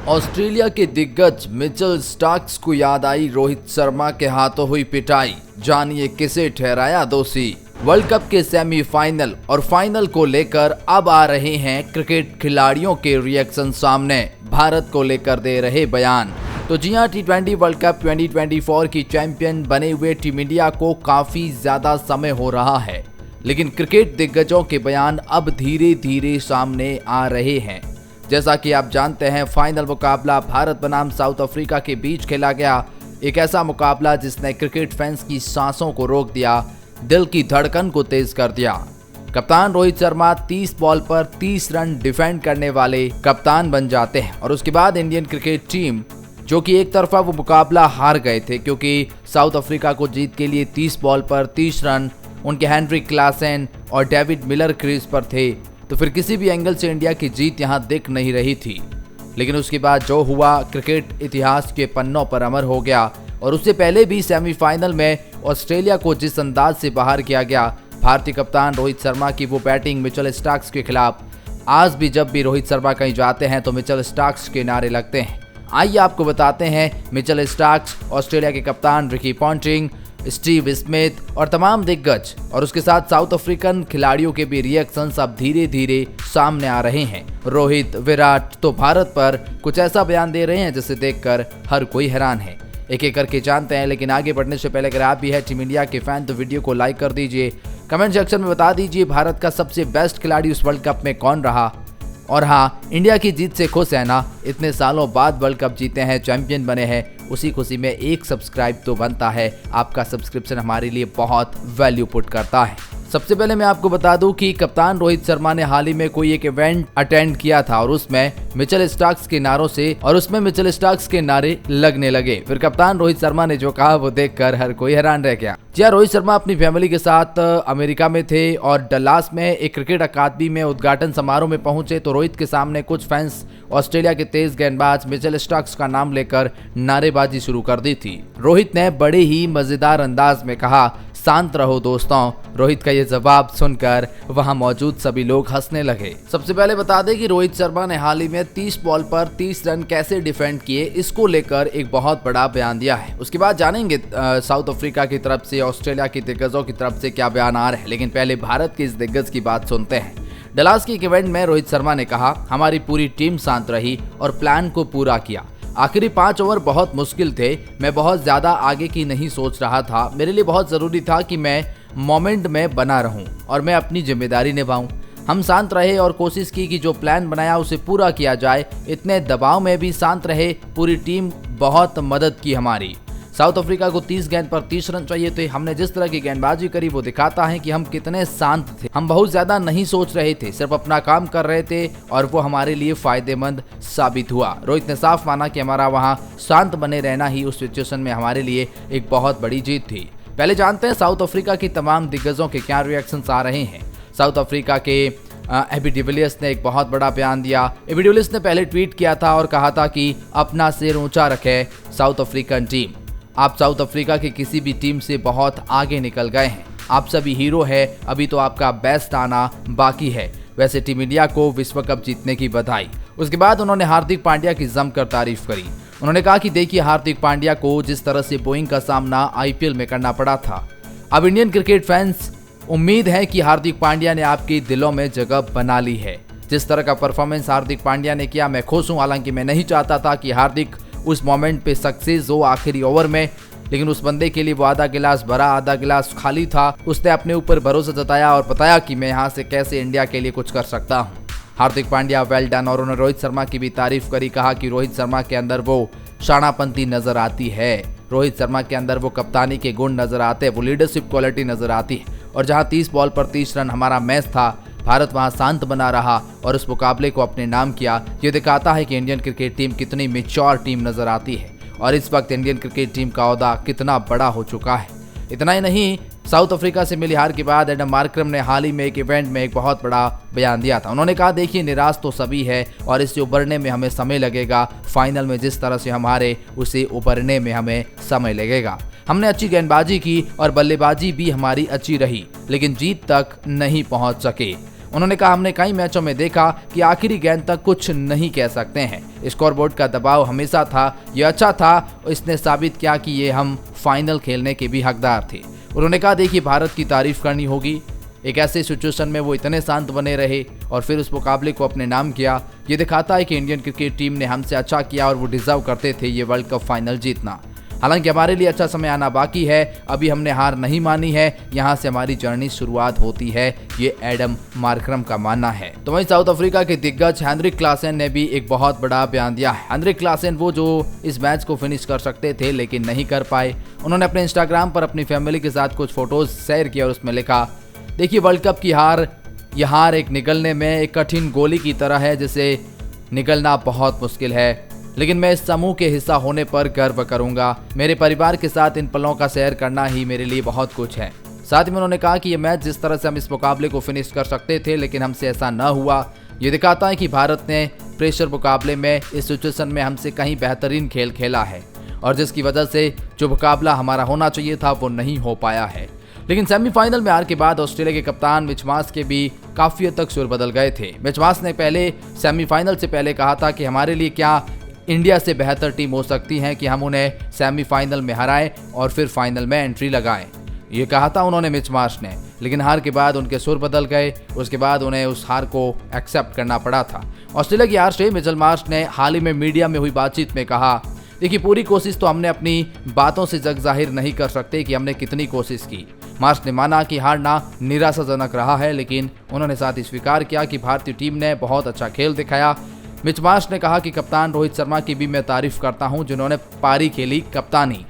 Australia के दिग्गज Mitchell Starks को याद आई रोहित शर्मा के हाथों हुई पिटाई। जानिए किसे ठहराया दोषी। वर्ल्ड कप के सेमीफाइनल और फाइनल को लेकर अब आ रहे हैं क्रिकेट खिलाड़ियों के रिएक्शन सामने। भारत को लेकर दे रहे बयान। तो जी हां, T20 वर्ल्ड कप 2024 की चैंपियन बने हुए टीम इंडिया को काफी ज्यादा समय हो रहा है, लेकिन क्रिकेट दिग्गजों के बयान अब धीरे धीरे सामने आ रहे हैं। जैसा कि आप जानते हैं, फाइनल मुकाबला भारत बनाम साउथ अफ्रीका के बीच खेला गया। एक ऐसा मुकाबला जिसने क्रिकेट फैंस की सांसों को रोक दिया, दिल की धड़कन को तेज कर दिया। कप्तान रोहित शर्मा 30 बॉल पर 30 रन डिफेंड करने वाले कप्तान बन जाते हैं और उसके बाद इंडियन क्रिकेट टीम, जो कि एक तरफा वो मुकाबला हार गए थे क्योंकि साउथ अफ्रीका को जीत के लिए 30 बॉल पर 30 रन उनके हेनरिक क्लासन और डेविड मिलर क्रीज पर थे, तो फिर किसी भी एंगल से इंडिया की जीत यहां दिख नहीं रही थी। लेकिन उसके बाद जो हुआ, क्रिकेट इतिहास के पन्नों पर अमर हो गया। और उससे पहले भी सेमीफाइनल में ऑस्ट्रेलिया को जिस अंदाज से बाहर किया गया, भारतीय कप्तान रोहित शर्मा की वो बैटिंग मिचेल स्टार्क्स के खिलाफ, आज भी जब भी रोहित शर्मा कहीं जाते हैं तो मिचेल स्टार्क्स के नारे लगते हैं। आइए आपको बताते हैं मिचेल स्टार्क्स, ऑस्ट्रेलिया के कप्तान रिकी पॉन्टिंग, स्टीव स्मिथ और तमाम दिग्गज और उसके साथ साउथ अफ्रीकन खिलाड़ियों के भी रिएक्शंस अब धीरे धीरे सामने आ रहे हैं। रोहित, विराट तो भारत पर कुछ ऐसा बयान दे रहे हैं जिसे देखकर हर कोई हैरान है। एक एक करके जानते हैं, लेकिन आगे बढ़ने से पहले अगर आप भी है टीम इंडिया के फैन तो वीडियो को लाइक कर दीजिए। कमेंट सेक्शन में बता दीजिए भारत का सबसे बेस्ट खिलाड़ी उस वर्ल्ड कप में कौन रहा। और हाँ, इंडिया की जीत से खुश है ना? इतने सालों बाद वर्ल्ड कप जीते हैं, चैंपियन बने हैं, उसी खुशी में एक सब्सक्राइब तो बनता है। आपका सब्सक्रिप्शन हमारे लिए बहुत वैल्यू पुट करता है। सबसे पहले मैं आपको बता दूं कि कप्तान रोहित शर्मा ने हाल ही में कोई एक इवेंट अटेंड किया था और उसमें मिचेल स्टार्क्स के नारे लगने लगे। फिर कप्तान रोहित शर्मा ने जो कहा वो देखकर हर कोई हैरान रह गया। जी हां, रोहित शर्मा अपनी फैमिली के साथ अमेरिका में थे और डलास में एक क्रिकेट अकादमी में उद्घाटन समारोह में पहुंचे तो रोहित के सामने कुछ फैंस ऑस्ट्रेलिया के तेज गेंदबाज मिचेल स्टार्क्स का नाम लेकर नारेबाजी शुरू कर दी थी। रोहित ने बड़े ही मजेदार अंदाज में कहा, शांत रहो दोस्तों। रोहित का ये जवाब सुनकर वहां मौजूद सभी लोग हंसने लगे। सबसे पहले बता दें कि रोहित शर्मा ने हाल ही में 30 बॉल पर 30 रन कैसे डिफेंड किए, इसको लेकर एक बहुत बड़ा बयान दिया है। उसके बाद जानेंगे साउथ अफ्रीका की तरफ से, ऑस्ट्रेलिया के दिग्गजों की तरफ से क्या बयान आ रहे हैं। लेकिन पहले भारत के इस दिग्गज की बात सुनते हैं। डलास की एक इवेंट में रोहित शर्मा ने कहा, हमारी पूरी टीम शांत रही और प्लान को पूरा किया। आखिरी 5 ओवर बहुत मुश्किल थे। मैं बहुत ज्यादा आगे की नहीं सोच रहा था। मेरे लिए बहुत जरूरी था कि मैं मोमेंट में बना रहूं और मैं अपनी जिम्मेदारी निभाऊं। हम शांत रहे और कोशिश की कि जो प्लान बनाया उसे पूरा किया जाए। इतने दबाव में भी शांत रहे। पूरी टीम बहुत मदद की हमारी। साउथ अफ्रीका को 30 गेंद पर 30 रन चाहिए थे। हमने जिस तरह की गेंदबाजी करी वो दिखाता है कि हम कितने शांत थे। हम बहुत ज्यादा नहीं सोच रहे थे, सिर्फ अपना काम कर रहे थे और वो हमारे लिए फायदेमंद साबित हुआ। रोहित ने साफ माना कि हमारा वहां शांत बने रहना ही उस सिचुएशन में हमारे लिए एक बहुत बड़ी जीत थी। पहले जानते हैं साउथ अफ्रीका की तमाम दिग्गजों के क्या रिएक्शंस आ रहे हैं। साउथ अफ्रीका के एबी डिविलियर्स ने एक बहुत बड़ा बयान दिया। एबी डिविलियर्स ने पहले ट्वीट किया था और कहा था कि अपना सिर ऊंचा रखे साउथ अफ्रीकन टीम। आप साउथ अफ्रीका की किसी भी टीम से बहुत आगे निकल गए हैं। आप सभी हीरो है, अभी तो आपका बेस्ट आना बाकी है। वैसे टीम इंडिया को विश्व कप जीतने की बधाई। उसके बाद उन्होंने हार्दिक पांड्या की जमकर तारीफ करी। उन्होंने कहा कि देखिए, हार्दिक पांड्या को जिस तरह से बोइंग का सामना IPL में करना पड़ा था, अब इंडियन क्रिकेट फैंस उम्मीद है कि हार्दिक पांड्या ने आपके दिलों में जगह बना ली है। जिस तरह का परफॉर्मेंस हार्दिक पांड्या ने किया, मैं खुश हूं। हालांकि मैं नहीं चाहता था कि हार्दिक उस मोमेंट पे सक्सेस हो आखिरी ओवर में, लेकिन उस बंदे के लिए वो आधा गिलास भरा आधा गिलास खाली था। उसने अपने ऊपर भरोसा जताया और बताया कि मैं यहाँ से कैसे इंडिया के लिए कुछ कर सकता हूँ। Hardik Pandya well done. और उन्होंने रोहित शर्मा की भी तारीफ करी। कहा कि रोहित शर्मा के अंदर वो शानापंती नजर आती है, रोहित शर्मा के अंदर वो कप्तानी के गुण नजर आते हैं, वो लीडरशिप क्वालिटी नजर आती है। और जहाँ 30 बॉल पर 30 रन हमारा मैच था, भारत वहां शांत बना रहा और उस मुकाबले को अपने नाम किया। ये दिखाता है कि इंडियन क्रिकेट टीम कितनी मैच्योर टीम नजर आती है और इस वक्त इंडियन क्रिकेट टीम का ओहदा कितना बड़ा हो चुका है। इतना ही नहीं, साउथ अफ्रीका से मिली हार के बाद एडम मार्करम ने हाल ही में एक इवेंट में एक बहुत बड़ा बयान दिया था। उन्होंने कहा, देखिए, निराश तो सभी है और इससे उभरने में हमें समय लगेगा। फाइनल में जिस तरह से हम हारे, उसे उभरने में हमें समय लगेगा। हमने अच्छी गेंदबाजी की और बल्लेबाजी भी हमारी अच्छी रही, लेकिन जीत तक नहीं पहुंच सके। उन्होंने कहा, हमने कई मैचों में देखा कि आखिरी गेंद तक कुछ नहीं कह सकते हैं। स्कोरबोर्ड का दबाव हमेशा था, ये अच्छा था, इसने साबित किया कि ये हम फाइनल खेलने के भी हकदार थे। उन्होंने कहा, देखिए भारत की तारीफ करनी होगी, एक ऐसे सिचुएशन में वो इतने शांत बने रहे और फिर उस मुकाबले को अपने नाम किया। ये दिखाता है कि इंडियन क्रिकेट टीम ने हमसे अच्छा किया और वो डिजर्व करते थे ये वर्ल्ड कप फाइनल जीतना। हालांकि हमारे लिए अच्छा समय आना बाकी है, अभी हमने हार नहीं मानी है, यहाँ से हमारी जर्नी शुरुआत होती है, ये एडम मार्करम का मानना है। तो वहीं साउथ अफ्रीका के दिग्गज हेनरिक क्लासेन ने भी एक बहुत बड़ा बयान दिया है। हेनरिक क्लासेन वो जो इस मैच को फिनिश कर सकते थे लेकिन नहीं कर पाए। उन्होंने अपने इंस्टाग्राम पर अपनी फैमिली के साथ कुछ फोटोज शेयर किया और उसमें लिखा, देखिए वर्ल्ड कप की हार, यह हार एक निगलने में एक कठिन गोली की तरह है जिसे निगलना बहुत मुश्किल है, लेकिन मैं इस समूह के हिस्सा होने पर गर्व करूंगा। मेरे परिवार के साथ इन पलों का शेयर करना ही मेरे लिए बहुत कुछ है। साथ ही में उन्होंने कहा कि ये मैच जिस तरह से हम इस मुकाबले को फिनिश कर सकते थे लेकिन हमसे ऐसा न हुआ, ये दिखाता है कि भारत ने प्रेशर मुकाबले में इस सिचुएशन में हमसे कहीं बेहतरीन खेल खेला है और जिसकी वजह से जो मुकाबला हमारा होना चाहिए था वो नहीं हो पाया है। लेकिन सेमीफाइनल में हार के बाद ऑस्ट्रेलिया के कप्तान मिच मार्श के भी काफी हद तक सुर बदल गए थे। मिच मार्श ने पहले सेमीफाइनल से पहले कहा था कि हमारे लिए क्या इंडिया से बेहतर टीम हो सकती है कि हम उन्हें सेमीफाइनल में हराएं और फिर फाइनल में एंट्री लगाएं। ये कहा था उन्होंने मिच मार्श ने, लेकिन हार के बाद उनके सुर बदल गए। उसके बाद उन्हें उस हार को एक्सेप्ट करना पड़ा था। ऑस्ट्रेलिया की हार से मिचेल मार्श ने हाल ही में मीडिया में हुई बातचीत में कहा, देखिए पूरी कोशिश तो हमने अपनी बातों से जग जाहिर नहीं कर सकते कि हमने कितनी कोशिश की। मार्श ने माना कि हारना निराशाजनक रहा है, लेकिन उन्होंने साथ ही स्वीकार किया कि भारतीय टीम ने बहुत अच्छा खेल दिखाया। मिच मार्श ने कहा कि कप्तान रोहित शर्मा की भी मैं तारीफ करता हूं जिन्होंने पारी खेली कप्तानी।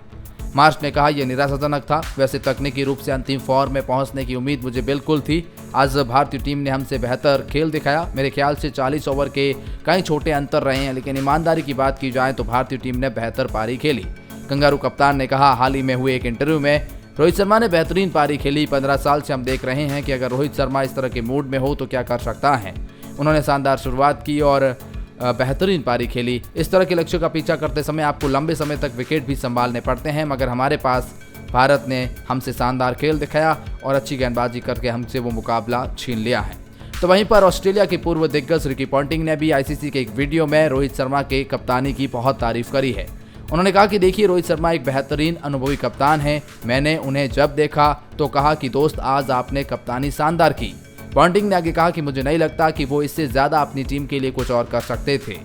मार्श ने कहा यह निराशाजनक था, वैसे तकनीकी रूप से अंतिम फॉर्म में पहुंचने की उम्मीद मुझे बिल्कुल थी। आज भारतीय टीम ने हमसे बेहतर खेल दिखाया। मेरे ख्याल से 40 ओवर के कई छोटे अंतर रहे हैं, लेकिन ईमानदारी की बात की जाए तो भारतीय टीम ने बेहतर पारी खेली। कंगारू कप्तान ने कहा, हाल ही में हुए एक इंटरव्यू में रोहित शर्मा ने बेहतरीन पारी खेली। 15 साल से हम देख रहे हैं कि अगर रोहित शर्मा इस तरह के मूड में हो तो क्या कर सकता है। उन्होंने शानदार शुरुआत की और बेहतरीन पारी खेली। इस तरह के लक्ष्यों का पीछा करते समय आपको लंबे समय तक विकेट भी संभालने पड़ते हैं, मगर हमारे पास भारत ने हमसे शानदार खेल दिखाया और अच्छी गेंदबाजी करके हमसे वो मुकाबला छीन लिया है। तो वहीं पर ऑस्ट्रेलिया के पूर्व दिग्गज रिकी पॉन्टिंग ने भी आईसीसी के एक वीडियो में रोहित शर्मा के कप्तानी की बहुत तारीफ करी है। उन्होंने कहा कि देखिए रोहित शर्मा एक बेहतरीन अनुभवी कप्तान है। मैंने उन्हें जब देखा तो कहा कि दोस्त आज आपने कप्तानी शानदार की। पॉन्टिंग ने आगे कहा कि मुझे नहीं लगता कि वो इससे ज्यादा अपनी टीम के लिए कुछ और कर सकते थे।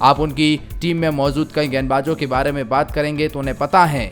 आप उनकी टीम में मौजूद कई गेंदबाजों के बारे में बात करेंगे तो उन्हें पता है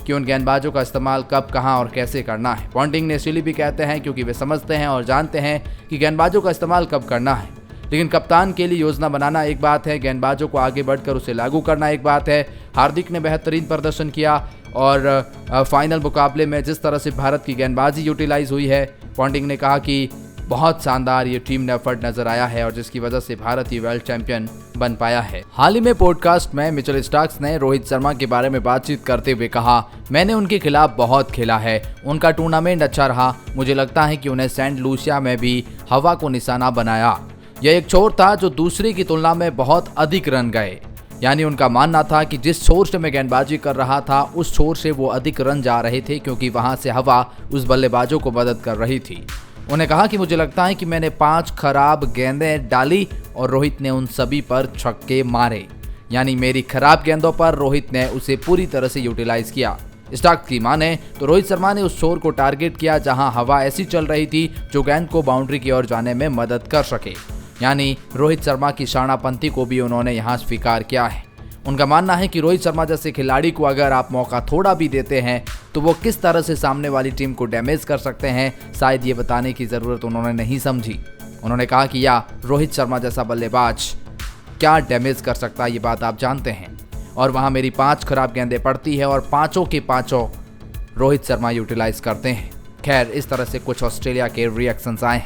कि उन गेंदबाजों का इस्तेमाल कब, कहां और कैसे करना है। पॉन्टिंग ने इसलिए भी कहते हैं क्योंकि वे समझते हैं और जानते हैं कि गेंदबाजों का इस्तेमाल कब करना है। लेकिन कप्तान के लिए योजना बनाना एक बात है, गेंदबाजों को आगे बढ़कर उसे लागू करना एक बात है। हार्दिक ने बेहतरीन प्रदर्शन किया और फाइनल मुकाबले में जिस तरह से भारत की गेंदबाजी यूटिलाइज हुई है, पॉन्टिंग ने कहा कि बहुत शानदार ये टीम ने एफर्ट नजर आया है और जिसकी वजह से भारत ये वर्ल्ड चैंपियन बन पाया है। हाल ही में पॉडकास्ट में मिचेल स्टार्क्स ने रोहित शर्मा के बारे में बातचीत करते हुए कहा, मैंने उनके खिलाफ बहुत खेला है, उनका टूर्नामेंट अच्छा रहा। मुझे लगता है कि उन्हें सेंट लूसिया में भी हवा को निशाना बनाया। यह एक छोर था जो दूसरे की तुलना में बहुत अधिक रन गए। यानी उनका मानना था कि जिस छोर से मैं गेंदबाजी कर रहा था उस छोर से वो अधिक रन जा रहे थे क्योंकि वहां से हवा उस बल्लेबाजों को मदद कर रही थी। उन्हें कहा कि मुझे लगता है कि मैंने 5 खराब गेंदें डाली और रोहित ने उन सभी पर छक्के मारे। यानी मेरी खराब गेंदों पर रोहित ने उसे पूरी तरह से यूटिलाइज किया। स्टार्क की माने तो रोहित शर्मा ने उस छोर को टारगेट किया जहां हवा ऐसी चल रही थी जो गेंद को बाउंड्री की ओर जाने में मदद कर सके। यानी रोहित शर्मा की शानापंथी को भी उन्होंने यहाँ स्वीकार किया है। उनका मानना है कि रोहित शर्मा जैसे खिलाड़ी को अगर आप मौका थोड़ा भी देते हैं तो वो किस तरह से सामने वाली टीम को डैमेज कर सकते हैं, शायद ये बताने की ज़रूरत उन्होंने नहीं समझी। उन्होंने कहा कि या रोहित शर्मा जैसा बल्लेबाज क्या डैमेज कर सकता है ये बात आप जानते हैं। और वहाँ मेरी 5 खराब गेंदें पड़ती है और 5 के 5 रोहित शर्मा यूटिलाइज करते हैं। खैर इस तरह से कुछ ऑस्ट्रेलिया के रिएक्शंस आए हैं।